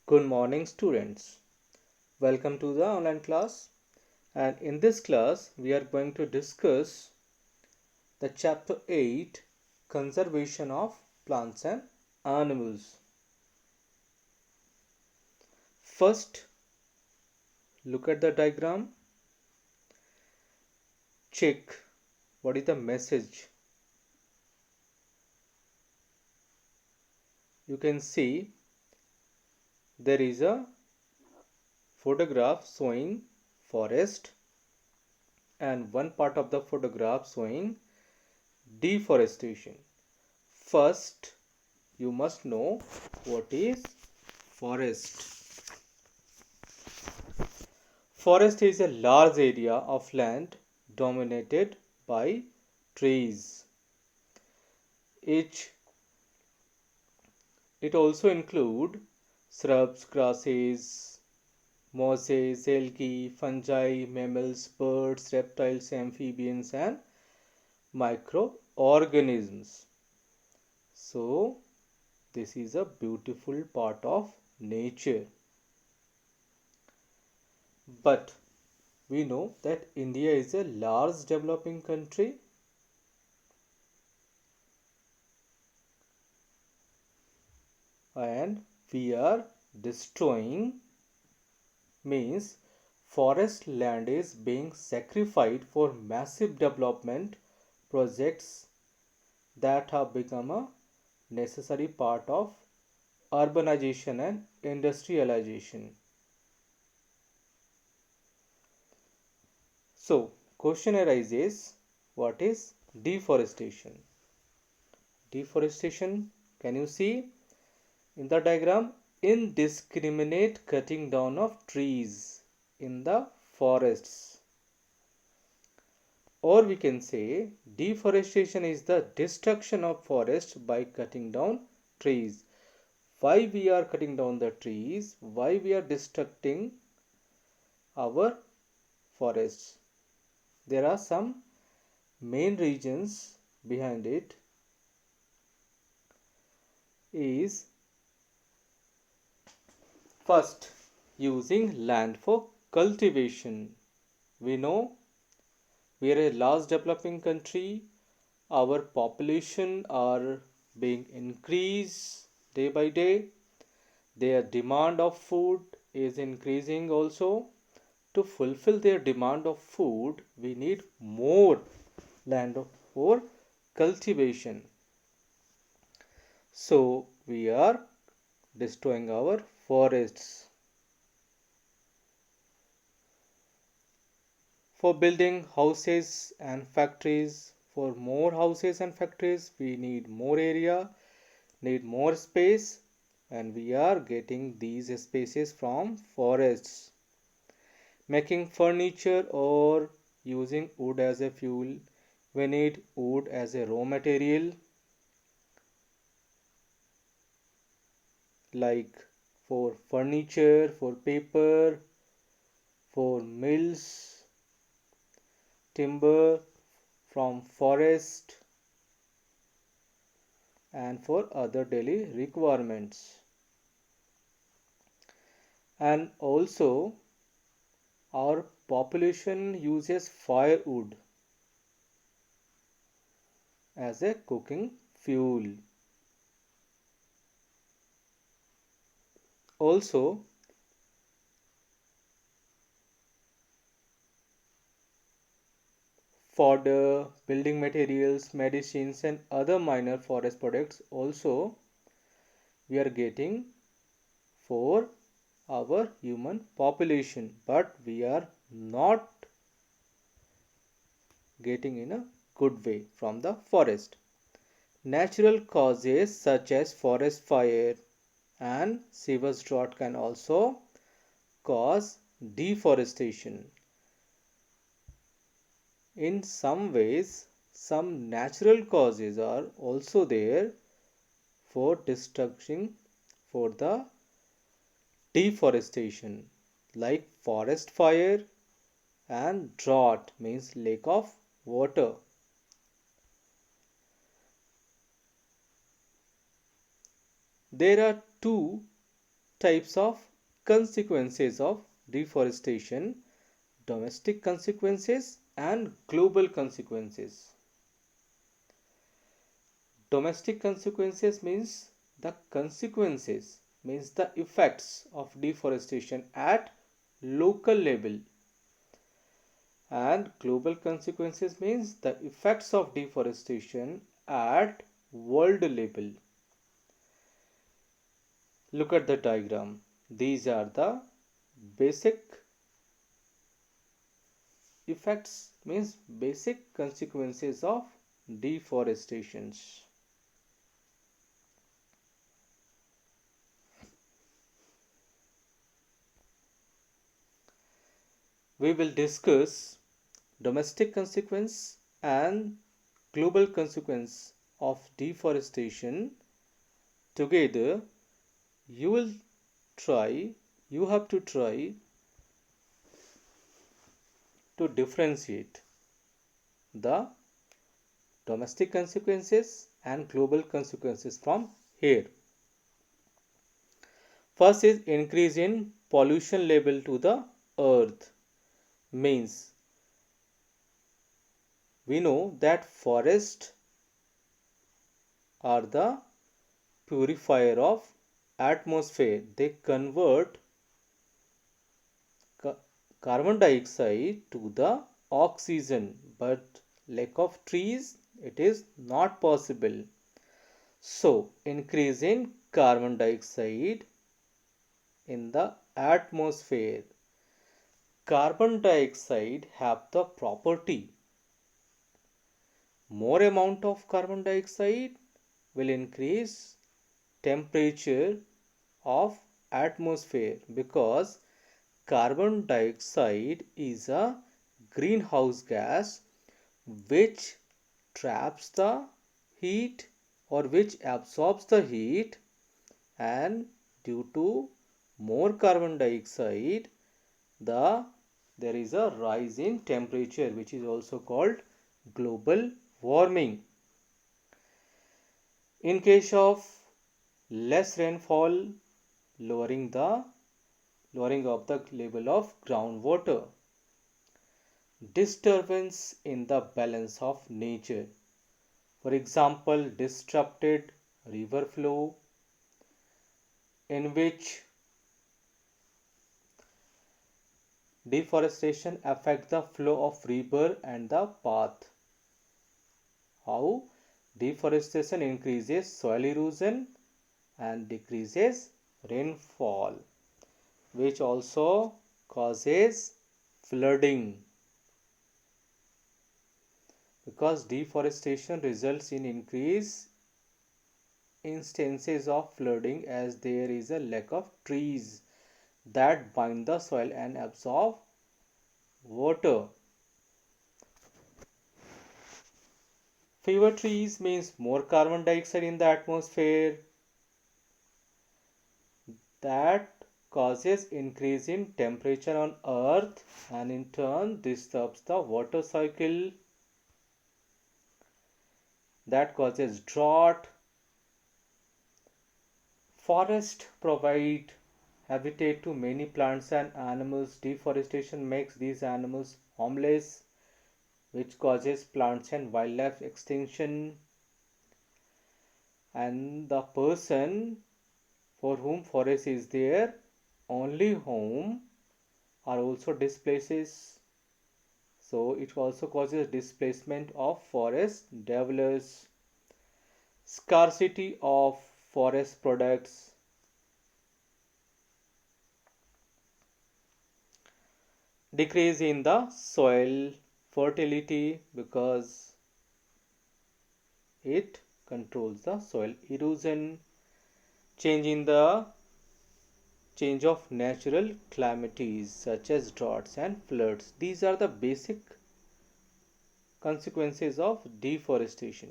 Good morning, students. Welcome to the online class. And in this class, we are going to discuss the chapter 8 Conservation of Plants and Animals. First, look at the diagram. Check what is the message. You can see there is a photograph showing forest and one part of the photograph showing deforestation. First, you must know what is forest. Forest is a large area of land dominated by trees. It, it also includes shrubs, grasses, mosses, algae, fungi, mammals, birds, reptiles, amphibians, and microorganisms. So, this is a beautiful part of nature. But we know that India is a large developing country and we are destroying means forest land is being sacrificed for massive development projects that have become a necessary part of urbanization and industrialization. So, question arises, what is deforestation? Deforestation, can you see in the diagram? Indiscriminate cutting down of trees in the forests. Or we can say deforestation is the destruction of forest by cutting down trees. Why we are cutting down the trees? Why we are destructing our forests? There are some main reasons behind it. Is first, using land for cultivation. We know we are a large developing country. Our population are being increased day by day. Their demand of food is increasing also. To fulfill their demand of food, we need more land for cultivation. So we are destroying our forests. For building houses and factories, for more houses and factories, we need more area, need more space, and we are getting these spaces from forests. Making furniture or using wood as a fuel, we need wood as a raw material, like for furniture, for paper, for mills, timber from forest, and for other daily requirements. And also, our population uses firewood as a cooking fuel. Also, fodder, building materials, medicines, and other minor forest products also we are getting for our human population, but we are not getting in a good way from the forest. Natural causes such as forest fire and severe drought can also cause deforestation. In some ways, some natural causes are also there for destruction for the deforestation, like forest fire and drought means lack of water. There are two types of consequences of deforestation: domestic consequences and global consequences. Domestic consequences means the effects of deforestation at local level, and global consequences means the effects of deforestation at world level. Look at the diagram. These are the basic effects, means basic consequences of deforestation. We will discuss domestic consequence and global consequence of deforestation together. You will try, you have to try to differentiate the domestic consequences and global consequences from here. First is increase in pollution level to the earth. Means we know that forests are the purifier of atmosphere. They convert carbon dioxide to the oxygen, but lack of trees it is not possible. So increase in carbon dioxide in the atmosphere. Carbon dioxide have the property, more amount of carbon dioxide will increase temperature of atmosphere, because carbon dioxide is a greenhouse gas which traps the heat or which absorbs the heat, and due to more carbon dioxide there is a rise in temperature, which is also called global warming. In case of less rainfall, lowering of the level of groundwater. Disturbance in the balance of nature. For example, disrupted river flow, in which deforestation affects the flow of river and the path. How? Deforestation increases soil erosion and decreases rainfall, which also causes flooding, because deforestation results in increased instances of flooding, as there is a lack of trees that bind the soil and absorb water. Fewer trees means more carbon dioxide in the atmosphere. That causes increase in temperature on earth and in turn disturbs the water cycle. That causes drought. Forests provide habitat to many plants and animals. Deforestation makes these animals homeless, which causes plants and wildlife extinction. And the person for whom forest is their only home are also displaces. So it also causes displacement of forest dwellers. Scarcity of forest products. Decrease in the soil fertility, because it controls the soil erosion. Change of natural calamities such as droughts and floods. These are the basic consequences of deforestation.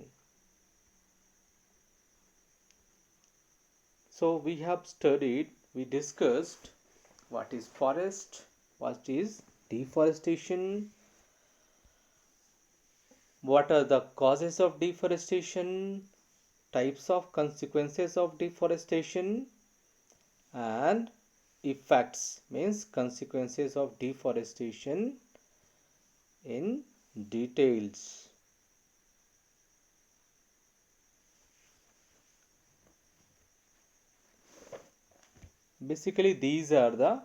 So we discussed what is forest, what is deforestation, what are the causes of deforestation, types of consequences of deforestation, and effects means consequences of deforestation in details. Basically, these are the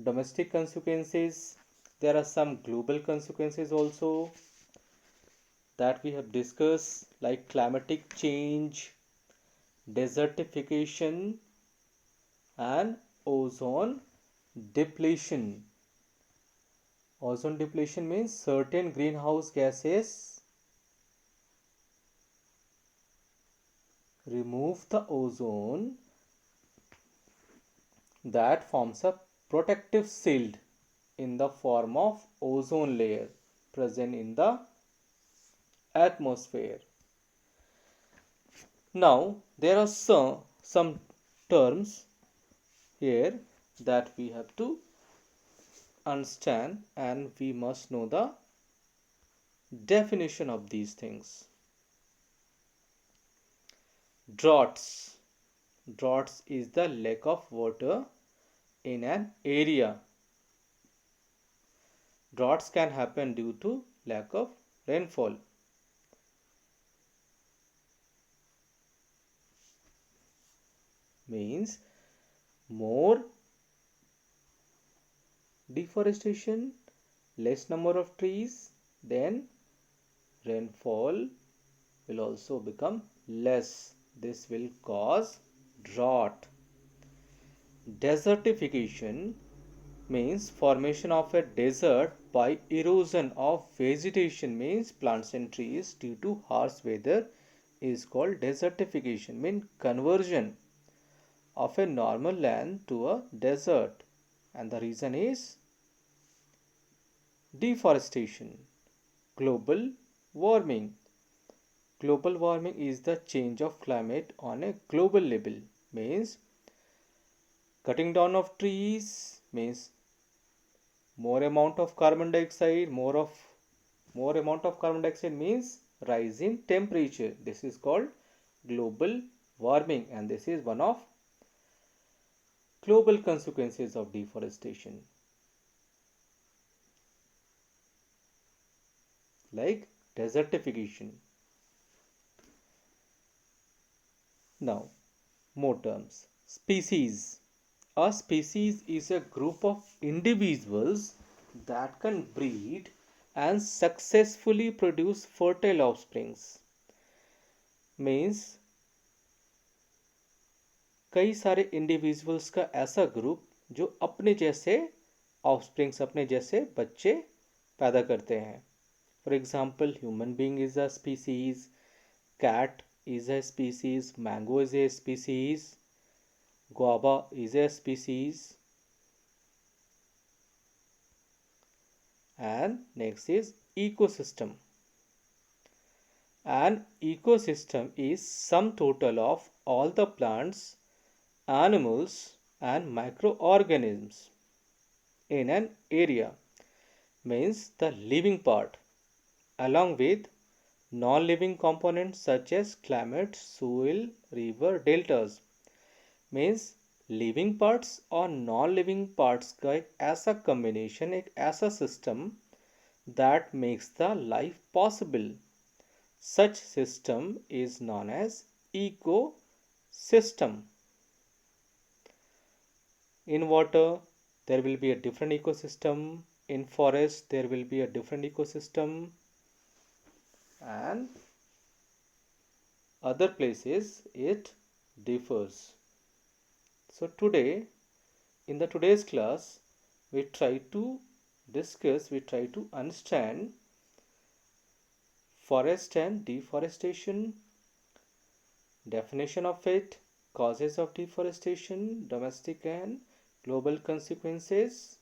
domestic consequences. There are some global consequences also that we have discussed, like climatic change, desertification, and ozone depletion. Ozone depletion means certain greenhouse gases remove the ozone that forms a protective shield in the form of ozone layer present in the atmosphere. Now there are some terms here that we have to understand, and we must know the definition of these things. Droughts. Droughts is the lack of water in an area. Droughts can happen due to lack of rainfall. Means more deforestation, less number of trees, then rainfall will also become less. This will cause drought. Desertification means formation of a desert by erosion of vegetation, means plants and trees due to harsh weather is called desertification, means conversion of a normal land to a desert, and the reason is deforestation. Global warming. Global warming is the change of climate on a global level, means cutting down of trees means more amount of carbon dioxide, more amount of carbon dioxide means rise in temperature. This is called global warming, and this is one of global consequences of deforestation. Like desertification. Now, more terms. Species. A species is a group of individuals that can breed and successfully produce fertile offsprings. Means कई सारे individuals का ऐसा group जो अपने जैसे offsprings, अपने जैसे बच्चे पैदा करते हैं. For example, human being is a species, cat is a species, mango is a species, guava is a species, and next is ecosystem. An ecosystem is sum total of all the plants, animals, and microorganisms in an area, means the living part, along with non-living components such as climate, soil, river, deltas. Means living parts और non living parts का एक ऐसा combination, एक ऐसा system that makes the life possible. Such system is known as ecosystem. In water there will be a different ecosystem, in forest there will be a different ecosystem, and other places it differs. So today, in the today's class, we try to understand forest and deforestation, definition of it, causes of deforestation, domestic and global consequences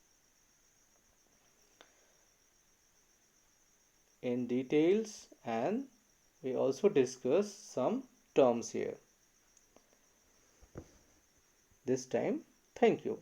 in details, and we also discuss some terms here. This time, thank you.